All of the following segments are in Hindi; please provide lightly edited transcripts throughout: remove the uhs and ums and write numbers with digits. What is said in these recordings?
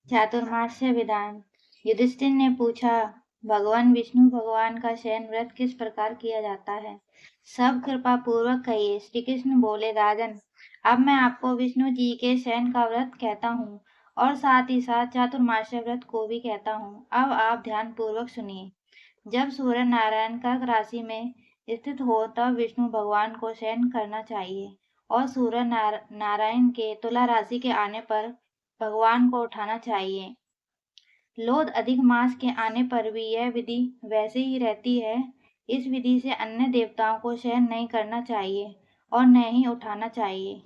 चातुर्मास्य विधान। युधिष्ठिर ने पूछा, भगवान विष्णु भगवान का शयन व्रत किस प्रकार किया जाता है? सब कृपा पूर्वक कहिए। श्री कृष्ण बोले, राजन, अब मैं आपको विष्णु जी के शयन का व्रत कहता हूँ और साथ ही साथ चातुर्मास्य व्रत को भी कहता हूँ। अब आप ध्यान पूर्वक सुनिए। जब सूर्य नारायण कर्क राशि में स्थित हो तब विष्णु भगवान को शयन करना चाहिए और सूर्य नारायण के तुला राशि के आने पर भगवान को उठाना चाहिए। लोध अधिक मास के आने पर भी यह विधि वैसे ही रहती है। इस विधि से अन्य देवताओं को शयन नहीं करना चाहिए और न ही उठाना चाहिए।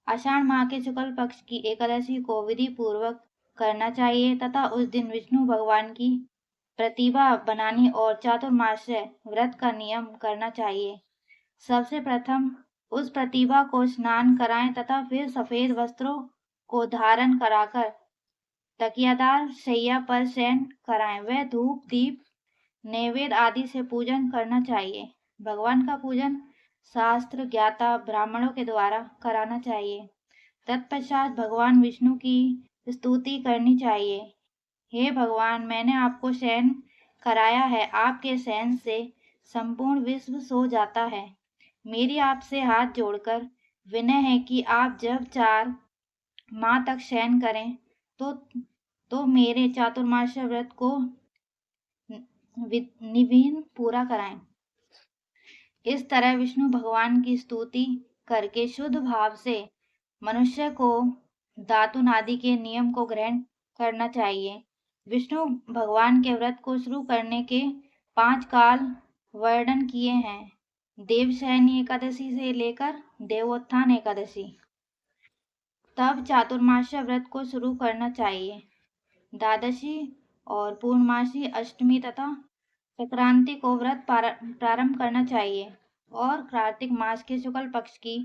आषाढ़ माह के शुक्ल पक्ष की एकादशी को विधि पूर्वक करना चाहिए तथा उस दिन विष्णु भगवान की प्रतिभा बनानी और चातुर्मास्य व्रत का नियम करना चाहिए। सबसे प्रथम उस प्रतिभा को स्नान कराएं तथा फिर सफेद वस्त्रों को धारण कराकर तकियादार शैया पर शयन कराएं। वह धूप दीप नैवेद्य आदि से पूजन करना चाहिए। भगवान का पूजन शास्त्र ज्ञाता ब्राह्मणों के द्वारा कराना चाहिए। तत्पश्चात भगवान विष्णु की स्तुति करनी चाहिए। हे भगवान, मैंने आपको शयन कराया है। आपके शयन से संपूर्ण विश्व सो जाता है। मेरी आपसे हाथ जोड़कर विनय है कि आप जब 4 माह तक शयन करें तो मेरे चातुर्मास्य व्रत को निविघ्न पूरा कराएं। इस तरह विष्णु भगवान की स्तुति करके शुद्ध भाव से मनुष्य को दातुन आदि के नियम को ग्रहण करना चाहिए। विष्णु भगवान के व्रत को शुरू करने के 5 काल वर्णन किए हैं। देवशयनी एकादशी से लेकर देवोत्थान एकादशी। तब चातुर्मास्य व्रत को शुरू करना चाहिए। द्वादशी और पूर्णमासी अष्टमी तथा संक्रांति को व्रत प्रारंभ करना चाहिए और कार्तिक मास के शुक्ल पक्ष की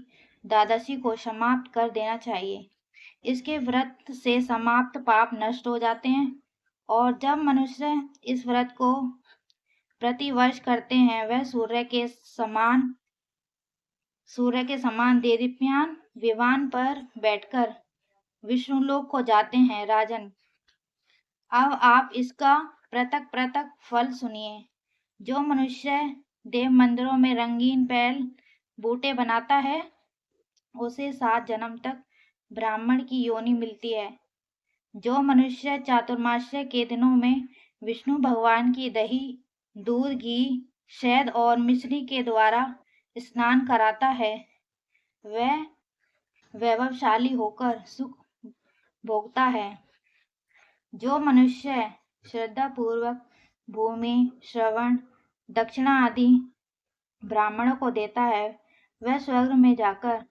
द्वादशी को समाप्त कर देना चाहिए। इसके व्रत से समाप्त पाप नष्ट हो जाते हैं और जब मनुष्य इस व्रत को प्रतिवर्ष करते हैं वह सूर्य के समान देदीप्यमान विमान पर बैठकर विष्णुलोक को जाते हैं। राजन, अब आप इसका पृथक पृथक फल सुनिए। जो मनुष्य देव मंदिरों में रंगीन बैल बूटे बनाता है उसे 7 जन्म तक ब्राह्मण की योनि मिलती है। जो मनुष्य चातुर्मास्य के दिनों में विष्णु भगवान की दही दूध घी शहद और मिश्री के द्वारा स्नान कराता है वह वैभवशाली होकर सुख भोगता है। जो मनुष्य श्रद्धा पूर्वक भूमि श्रवण दक्षिणा आदि ब्राह्मणों को देता है वह स्वर्ग में जाकर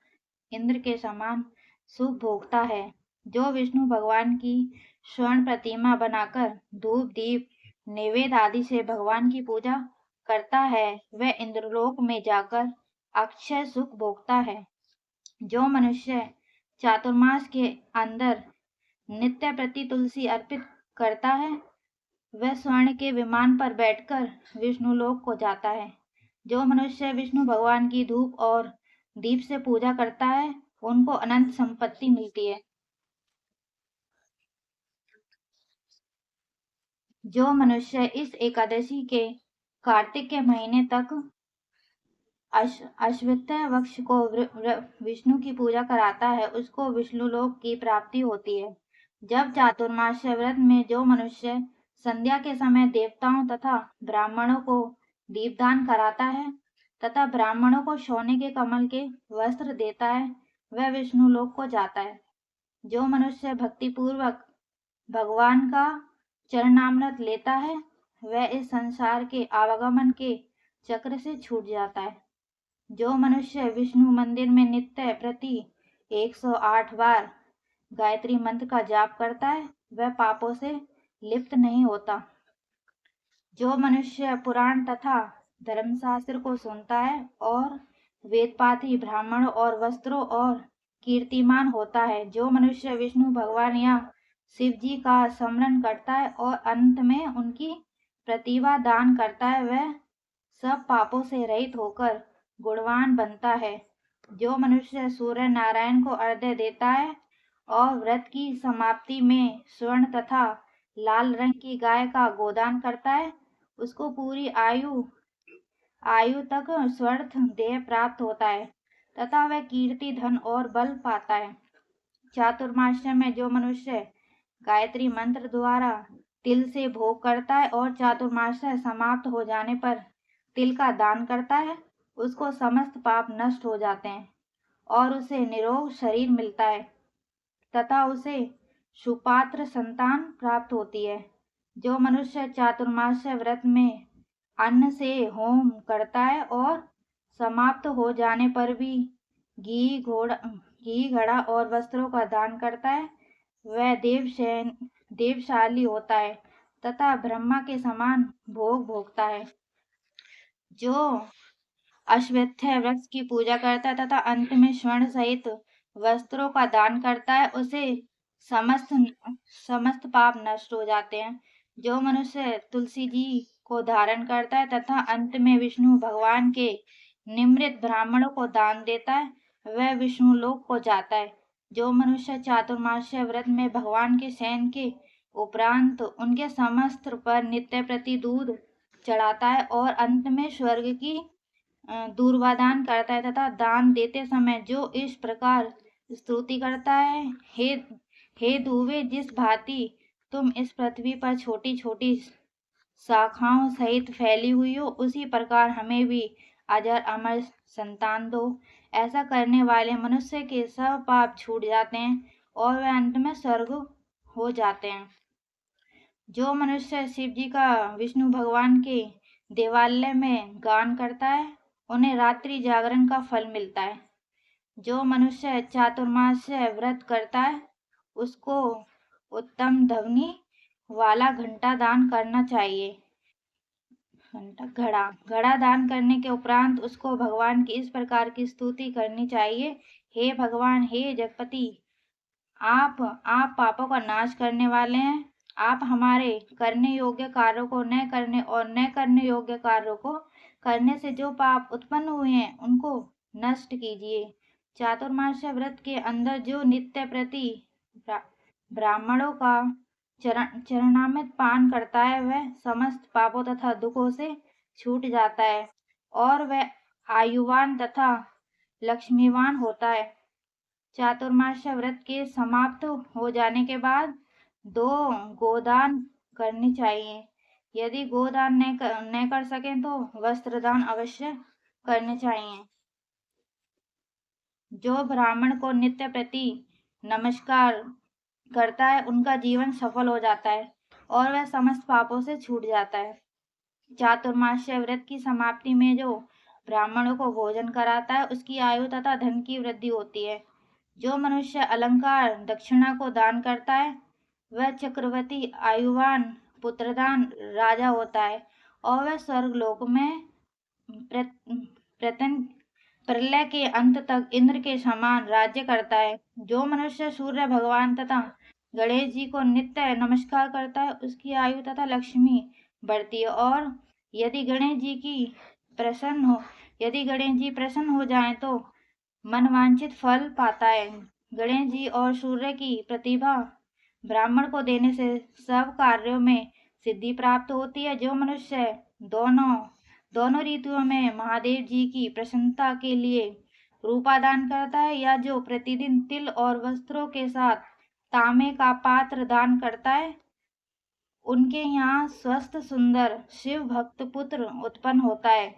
इंद्र के समान सुख भोगता है। जो विष्णु भगवान की स्वर्ण प्रतिमा बनाकर धूप दीप नैवेद्य आदि से भगवान की पूजा करता है वह इंद्रलोक में जाकर अक्षय सुख भोगता है। जो मनुष्य चातुर्मास के अंदर नित्य प्रति तुलसी अर्पित करता है वह स्वर्ण के विमान पर बैठकर विष्णुलोक को जाता है। जो मनुष्य विष्णु भगवान की धूप और दीप से पूजा करता है उनको अनंत संपत्ति मिलती है। जो मनुष्य इस एकादशी के कार्तिक के महीने तक अश्वत्थ वृक्ष को विष्णु की पूजा कराता है उसको विष्णुलोक की प्राप्ति होती है। जब चातुर्मास्य व्रत में जो मनुष्य संध्या के समय देवताओं तथा ब्राह्मणों को दीपदान कराता है तथा ब्राह्मणों को सोने के कमल के वस्त्र देता है वह विष्णुलोक को जाता है। जो मनुष्य भक्तिपूर्वक भगवान का चरणामृत लेता है वह इस संसार के आवागमन के चक्र से छूट जाता है। जो मनुष्य विष्णु मंदिर में नित्य प्रति 108 बार गायत्री मंत्र का जाप करता है वह पापों से लिप्त नहीं होता। जो मनुष्य पुराण तथा धर्मशास्त्र को सुनता है और वेदपाठी ब्राह्मणों और वस्त्रों और कीर्तिमान होता है। जो मनुष्य विष्णु भगवान या शिव जी का स्मरण करता है और अंत में उनकी प्रतिभा दान करता है वह सब पापों से रहित होकर गुणवान बनता है। जो मनुष्य सूर्य नारायण को अर्घ्य देता है और व्रत की समाप्ति में स्वर्ण तथा लाल रंग की गाय का गोदान करता है, उसको पूरी आयु तक स्वर्ण देह प्राप्त होता है तथा वह कीर्ति, धन और बल पाता है। चातुर्मास्य में जो मनुष्य गायत्री मंत्र द्वारा तिल से भोग करता है और चातुर्मास्य समाप्त हो जाने पर तिल का दान करता है, उसको समस्त पाप नष्ट हो जाते हैं और उसे निरोग शरीर मिलता है तथा उसे सुपात्र संतान प्राप्त होती है। जो मनुष्य चातुर्मास्य व्रत में अन्न से होम करता है और समाप्त हो जाने पर भी घी घड़ा और वस्त्रों का दान करता है, वह देवशाली होता है तथा ब्रह्मा के समान भोग भोगता है। जो अश्वत्थ वृक्ष की पूजा करता है तथा अंत में स्वर्ण सहित वस्त्रों का दान करता है, उसे समस्त समस्त पाप नष्ट हो जाते हैं। जो मनुष्य तुलसी जी को धारण करता है तथा अंत में विष्णु भगवान के निमृत ब्राह्मणों को दान देता है, वह विष्णु लोक को जाता है। जो मनुष्य चातुर्मास्य व्रत में भगवान के शयन के उपरांत उनके समस्त पर नित्य प्रति दूध चढ़ाता है और अंत में स्वर्ग की दूर्वादान करता है तथा दान देते समय जो इस प्रकार स्तुति करता है, हे धुवे, जिस भांति तुम इस पृथ्वी पर छोटी छोटी शाखाओं सहित फैली हुई हो, उसी प्रकार हमें भी अजर अमर संतान दो। ऐसा करने वाले मनुष्य के सब पाप छूट जाते हैं और वे अंत में स्वर्ग हो जाते हैं। जो मनुष्य शिव जी का विष्णु भगवान के देवालय में गान करता है, उन्हें रात्रि जागरण का फल मिलता है। जो मनुष्य चातुर्मास्य व्रत करता है, उसको उत्तम ध्वनि वाला घंटा दान करना चाहिए। घड़ा दान करने के उपरांत उसको भगवान की इस प्रकार की स्तुति करनी चाहिए। हे भगवान, हे जगपति, आप पापों का नाश करने वाले हैं। आप हमारे करने योग्य कार्यों को न करने और न करने योग्य कार्यों को करने से जो पाप उत्पन्न हुए हैं, उनको नष्ट कीजिए। चातुर्मास्य व्रत के अंदर जो नित्य प्रति ब्राह्मणों का चरणामृत पान करता है, वह समस्त पापों तथा दुखों से छूट जाता है और वह आयुवान तथा लक्ष्मीवान होता है। चातुर्मास्य व्रत के समाप्त हो जाने के बाद 2 गोदान करनी चाहिए। यदि गोदान न कर सकें तो वस्त्रदान अवश्य करने चाहिए। जो ब्राह्मण को नित्य प्रति नमस्कार करता है, उनका जीवन सफल हो जाता है और वह समस्त पापों से छूट जाता है। चातुर्मास्य व्रत की समाप्ति में जो ब्राह्मणों को भोजन कराता है, उसकी आयु तथा धन की वृद्धि होती है। जो मनुष्य अलंकार दक्षिणा को दान करता है, वह चक्रवर्ती, आयुवान, पुत्रदान राजा होता है और वह स्वर्गलोक में प्रलय के अंत तक इंद्र के समान राज्य करता है। जो मनुष्य सूर्य भगवान तथा गणेश जी को नित्य नमस्कार करता है, उसकी आयु तथा लक्ष्मी बढ़ती है और यदि गणेश जी प्रसन्न हो जाएं तो मनवांछित फल पाता है। गणेश जी और सूर्य की प्रतिभा ब्राह्मण को देने से सब कार्यों में सिद्धि प्राप्त होती है। जो मनुष्य दोनों ऋतुओं में महादेव जी की प्रसन्नता के लिए रूपादान करता है, या जो प्रतिदिन तिल और वस्त्रों के साथ तांबे का पात्र दान करता है, उनके यहाँ स्वस्थ सुंदर शिव भक्त पुत्र उत्पन्न होता है।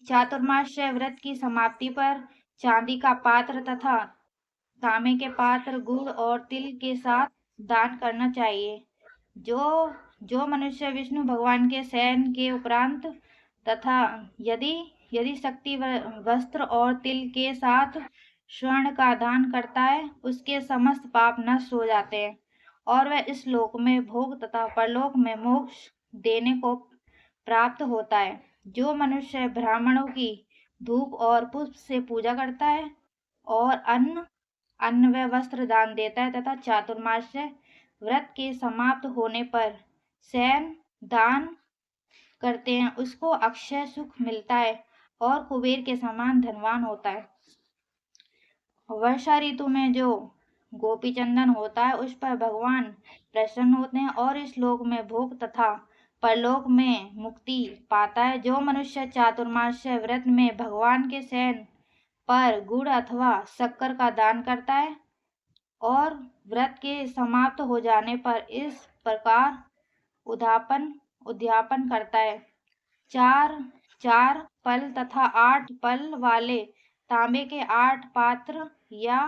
चातुर्मास्य व्रत की समाप्ति पर चांदी का पात्र तथा तांबे के पात्र गुड़ और तिल के साथ दान करना चाहिए। जो मनुष्य विष्णु भगवान के शयन के उपरांत तथा यदि शक्ति वस्त्र और तिल के साथ स्वर्ण का दान करता है, उसके समस्त पाप नष्ट हो जाते हैं और वह इस लोक में भोग तथा परलोक में मोक्ष देने को प्राप्त होता है। जो मनुष्य ब्राह्मणों की धूप और पुष्प से पूजा करता है और अन्न व वस्त्र दान देता है तथा चातुर्मास्य व्रत के समाप्त होने पर शयन दान करते हैं, उसको अक्षय सुख मिलता है और कुबेर के समान धनवान होता है। वर्षा ऋतु में जो गोपी चंदन होता है उस पर भगवान प्रसन्न होते हैं और इस लोक में भोग तथा परलोक में मुक्ति पाता है। जो मनुष्य चातुर्मास्य व्रत में भगवान के शयन पर गुड़ अथवा शक्कर का दान करता है और व्रत के समाप्त हो जाने पर इस प्रकार उद्यापन करता है। चार चार पल तथा 8 पल वाले तांबे के 8 पात्र या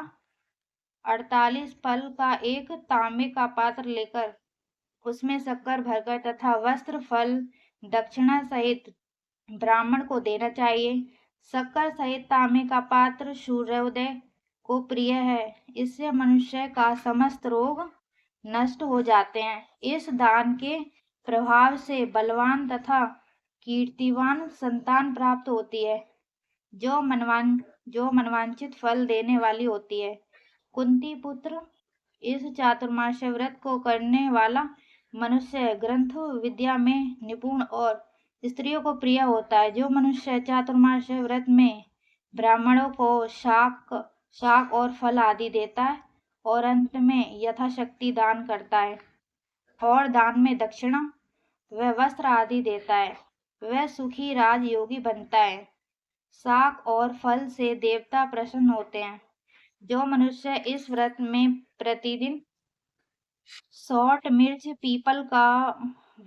48 पल का एक तांबे का पात्र लेकर उसमें शक्कर भरकर तथा वस्त्र फल दक्षिणा सहित ब्राह्मण को देना चाहिए। शक्कर सहित तांबे का पात्र सूर्योदय को प्रिय है, इससे मनुष्य का समस्त रोग नष्ट हो जाते हैं। इस दान के प्रभाव से बलवान तथा कीर्तिवान संतान प्राप्त होती है जो मनवांचित फल देने वाली होती है। कुंती पुत्र, इस चातुर्मास्य व्रत को करने वाला मनुष्य ग्रंथ विद्या में निपुण और स्त्रियों को प्रिय होता है। जो मनुष्य चातुर्मास्य व्रत में ब्राह्मणों को शाक और फल आदि देता है और अंत में यथाशक्ति दान करता है और दान में दक्षिणा व वस्त्र आदि देता है, वह सुखी राजयोगी बनता है। शाक और फल से देवता प्रसन्न होते हैं। जो मनुष्य इस व्रत में प्रतिदिन सौंठ मिर्च पीपल का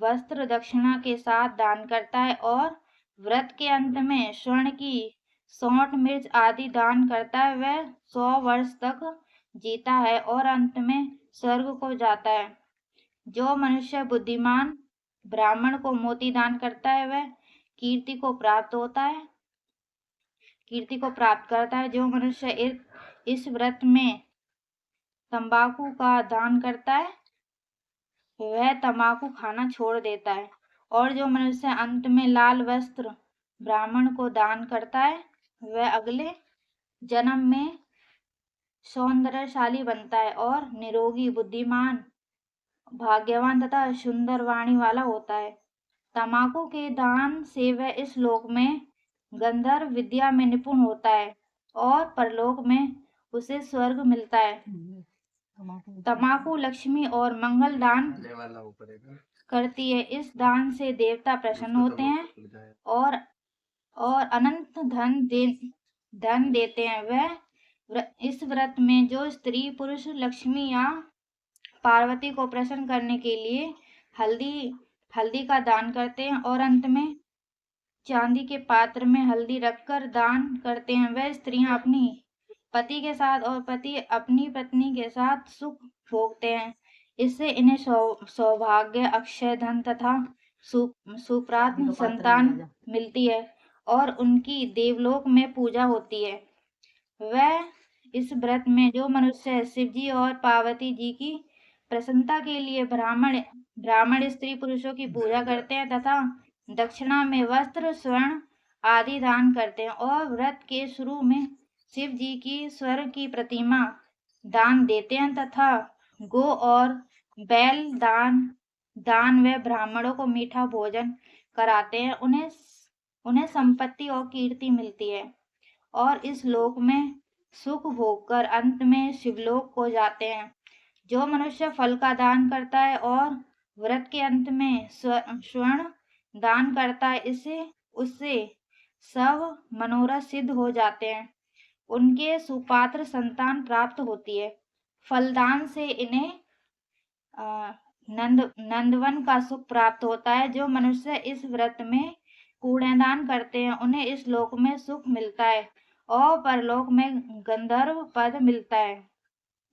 वस्त्र दक्षिणा के साथ दान करता है और व्रत के अंत में स्वर्ण की सौंठ मिर्च आदि दान करता है, वह 100 वर्ष तक जीता है और अंत में स्वर्ग को जाता है। जो मनुष्य बुद्धिमान ब्राह्मण को मोती दान करता है वह कीर्ति को प्राप्त करता है। जो मनुष्य इस व्रत में तंबाकू का दान करता है वह तंबाकू खाना छोड़ देता है और जो मनुष्य अंत में लाल वस्त्र ब्राह्मण को दान करता है वह अगले जन्म में सौंदर्यशाली बनता है और निरोगी, बुद्धिमान, भाग्यवान तथा सुंदर वाणी वाला होता है। तंबाकू के दान से वह इस लोक में गंधर्व विद्या में निपुण होता है और परलोक में उसे स्वर्ग मिलता है। तंबाकू लक्ष्मी और मंगल दान करती है। इस दान से देवता प्रसन्न होते हैं और अनंत धन देते हैं। वह इस व्रत में जो स्त्री पुरुष लक्ष्मी या पार्वती को प्रसन्न करने के लिए हल्दी का दान करते हैं और अंत में चांदी के पात्र में हल्दी रखकर दान करते हैं, वह स्त्रियां अपनी पति के साथ और पति अपनी पत्नी के साथ सुख भोगते हैं। इससे इन्हें सौभाग्य, अक्षय धन तथा सुप्राप्त संतान मिलती है और उनकी देवलोक में पूजा होती है। वह इस व्रत में जो मनुष्य शिवजी और पार्वती जी की प्रसन्नता के लिए ब्राह्मण स्त्री पुरुषों की पूजा करते हैं तथा दक्षिणा में वस्त्र, स्वर्ण आदि दान करते हैं और व्रत के शुरू में शिव जी की स्वर्ण की प्रतिमा दान देते हैं तथा गो और बैल दान व ब्राह्मणों को मीठा भोजन कराते हैं। उन्हें संपत्ति और कीर्ति मिलती है और इस लोक में सुख भोगकर अंत में शिवलोक को जाते हैं। जो मनुष्य फल का दान करता है और व्रत के अंत में स्वर्ण दान करता है, उससे सब मनोरथ सिद्ध हो जाते हैं, उनके सुपात्र संतान प्राप्त होती है। फलदान से इन्हें नंदवन का सुख प्राप्त होता है। जो मनुष्य इस व्रत में कूड़ेदान करते हैं उन्हें इस लोक में सुख मिलता है और परलोक में गंधर्व पद मिलता है।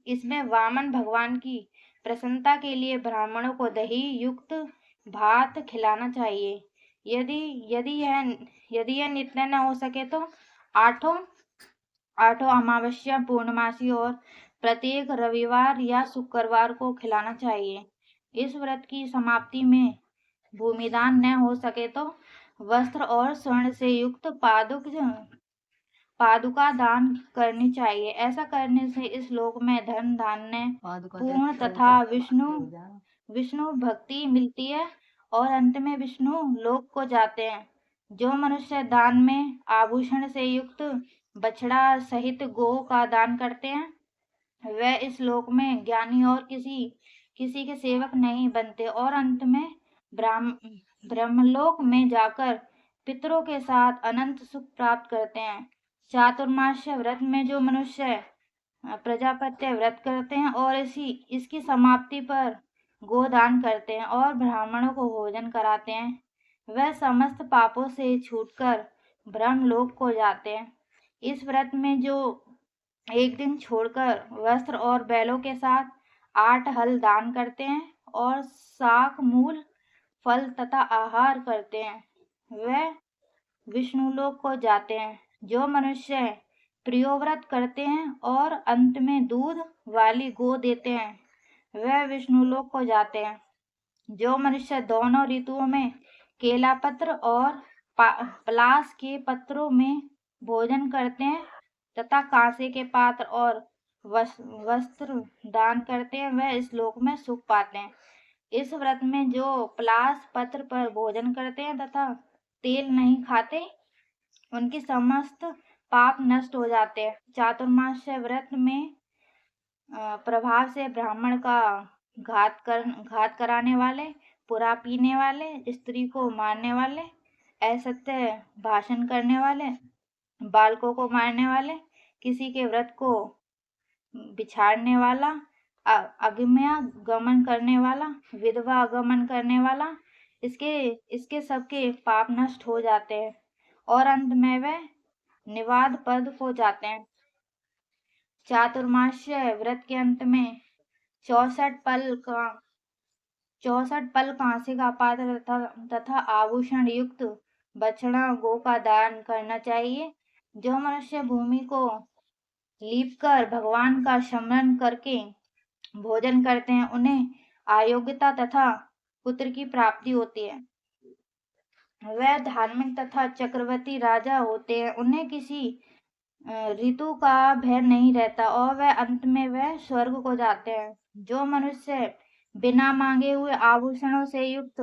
इसमें वामन भगवान की प्रसन्नता के लिए ब्राह्मणों को दही युक्त भात खिलाना चाहिए। यदि यह नित्य न हो सके तो आठों अमावस्या, पूर्णमासी और प्रत्येक रविवार या शुक्रवार को खिलाना चाहिए। इस व्रत की समाप्ति में भूमिदान न हो सके तो वस्त्र और स्वर्ण से युक्त पादुका दान करनी चाहिए। ऐसा करने से इस लोक में धन धान्य पूर्ण तथा विष्णु भक्ति मिलती है और अंत में विष्णु लोक को जाते हैं। जो मनुष्य दान में आभूषण से युक्त बछड़ा सहित गो का दान करते हैं वह इस लोक में ज्ञानी और किसी के सेवक नहीं बनते और अंत में ब्रह्मलोक में जाकर पितरों के साथ अनंत सुख प्राप्त करते हैं। चातुर्मास्य व्रत में जो मनुष्य प्रजापत्य व्रत करते हैं और इसकी समाप्ति पर गोदान करते हैं और ब्राह्मणों को भोजन कराते हैं, वह समस्त पापों से छूटकर ब्रह्मलोक को जाते हैं। इस व्रत में जो एक दिन छोड़कर वस्त्र और बैलों के साथ 8 हल दान करते हैं और शाक मूल फल तथा आहार करते हैं, वह विष्णुलोक को जाते हैं। जो मनुष्य प्रियोव्रत करते हैं और अंत में दूध वाली गो देते हैं, वह विष्णुलोक को जाते हैं। जो मनुष्य दोनों ऋतुओं में केला पत्र और पलास के पत्रों में भोजन करते हैं तथा कांसे के पात्र और वस्त्र दान करते हैं, वह इस लोक में सुख पाते हैं। इस व्रत में जो पलास पत्र पर भोजन करते हैं तथा तेल नहीं खाते, उनकी समस्त पाप नष्ट हो जाते हैं। चातुर्मास्य व्रत में प्रभाव से ब्राह्मण का घात कराने वाले, बुरा पीने वाले, स्त्री को मारने वाले, असत्य भाषण करने वाले, बालकों को मारने वाले, किसी के व्रत को बिछाड़ने वाला, अग्म्या गमन करने वाला, विधवा गमन करने वाला, इसके सबके पाप नष्ट हो जाते हैं और अंत में वे निवाद पद को जाते हैं। चातुर्मास्य व्रत के अंत में 64 पल कांसे का पात्र तथा आभूषण युक्त बछड़ा गो का दान करना चाहिए। जो मनुष्य भूमि को लीप कर भगवान का स्मरण करके भोजन करते हैं, उन्हें अयोग्यता तथा पुत्र की प्राप्ति होती है। वह धार्मिक तथा चक्रवर्ती राजा होते हैं, उन्हें किसी ऋतु का भय नहीं रहता और वह अंत में वह स्वर्ग को जाते हैं। जो मनुष्य बिना मांगे हुए आभूषणों से युक्त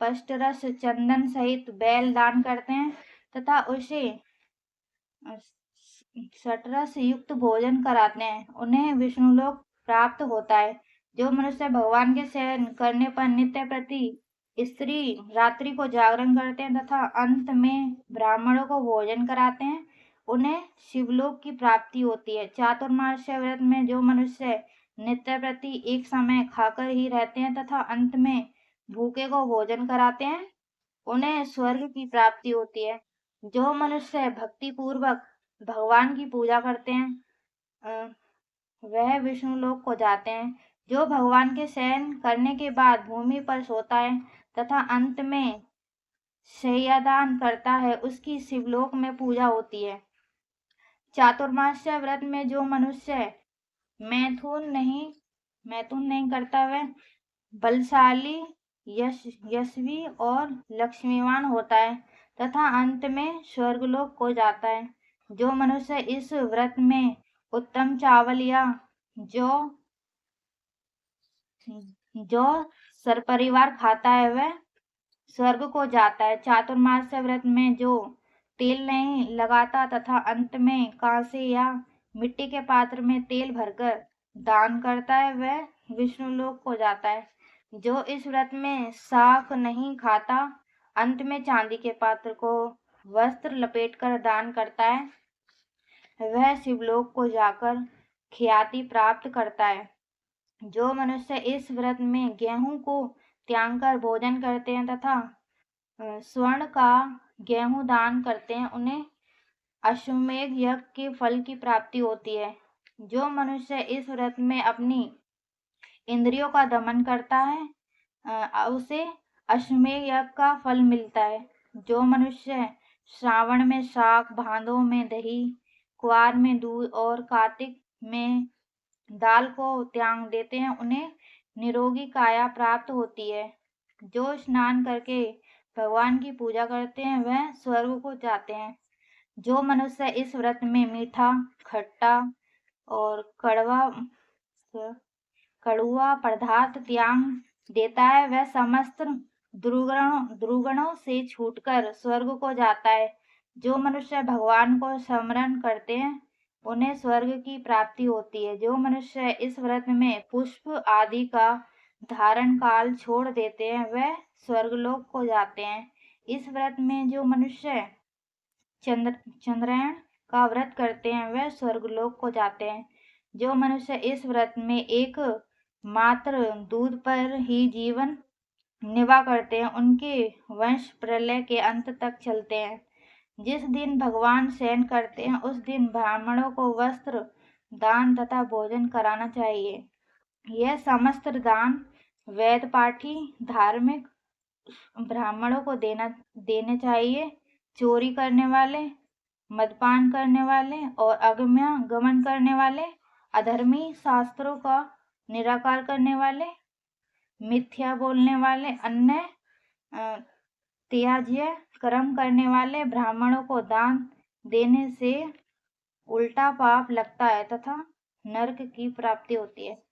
पष्टरस चंदन सहित बैल दान करते हैं तथा उसे सटरस युक्त भोजन कराते हैं, उन्हें विष्णुलोक प्राप्त होता है। जो मनुष्य भगवान के शयन करने पर नित्य प्रति स्त्री रात्रि को जागरण करते हैं तथा अंत में ब्राह्मणों को भोजन कराते हैं, उन्हें शिवलोक की प्राप्ति होती है। चातुर्मास्य व्रत में जो मनुष्य नित्य प्रति एक समय खाकर ही रहते हैं तथा अंत में भूखे को भोजन कराते हैं, उन्हें स्वर्ग की प्राप्ति होती है। जो मनुष्य भक्ति पूर्वक भगवान की पूजा करते हैं, वह विष्णुलोक को जाते हैं। जो भगवान के शयन करने के बाद भूमि पर सोता है तथा अंत में शय्यादान करता है, उसकी शिवलोक में पूजा होती है। चातुर्मास्य व्रत में जो मनुष्य मैथुन नहीं करता, वह बलशाली, यशस्वी और लक्ष्मीवान होता है तथा अंत में स्वर्गलोक को जाता है। जो मनुष्य इस व्रत में उत्तम चावल या जो सरपरिवार खाता है, वह स्वर्ग को जाता है। चातुर्मास्य व्रत में जो तेल नहीं लगाता तथा अंत में कांसे या मिट्टी के पात्र में तेल भरकर दान करता है, वह विष्णुलोक को जाता है। जो इस व्रत में शाक नहीं खाता, अंत में चांदी के पात्र को वस्त्र लपेटकर दान करता है, वह शिवलोक को जाकर ख्याति प्राप्त करता है। जो मनुष्य इस व्रत में गेहूं को त्याग कर भोजन करते हैं तथा स्वर्ण का गेहूं दान करते हैं, उन्हें अश्वमेध यज्ञ के फल की प्राप्ति होती है। जो मनुष्य इस व्रत में अपनी इंद्रियों का दमन करता है, उसे अश्वमेध यज्ञ का फल मिलता है। जो मनुष्य श्रावण में शाक, भादों में दही, कुआर में दूध और कार्तिक में दाल को त्याग देते हैं, उन्हें निरोगी काया प्राप्त होती है। जो स्नान करके भगवान की पूजा करते हैं, वह स्वर्ग को जाते हैं। जो मनुष्य इस व्रत में मीठा, खट्टा और कड़ुआ पदार्थ त्याग देता है, वह समस्त दुर्गुणों से छूटकर स्वर्ग को जाता है। जो मनुष्य भगवान को स्मरण करते हैं उन्हें स्वर्ग की प्राप्ति होती है। जो मनुष्य इस व्रत में पुष्प आदि का धारण काल छोड़ देते हैं वह स्वर्गलोक को जाते हैं। इस व्रत में जो मनुष्य चंद्रायण का व्रत करते हैं वह स्वर्गलोक को जाते हैं। जो मनुष्य इस व्रत में एक मात्र दूध पर ही जीवन निर्वाह करते हैं उनके वंश प्रलय के अंत तक चलते हैं। जिस दिन भगवान शयन करते हैं उस दिन ब्राह्मणों को वस्त्र दान तथा भोजन कराना चाहिए। यह समस्त दान वेद पाठी धार्मिक ब्राह्मणों को देने चाहिए। चोरी करने वाले, मदपान करने वाले और गमन करने वाले, अधर्मी, शास्त्रों का निराकार करने वाले, मिथ्या बोलने वाले, अन्य त्याज्य कर्म करने वाले ब्राह्मणों को दान देने से उल्टा पाप लगता है तथा नरक की प्राप्ति होती है।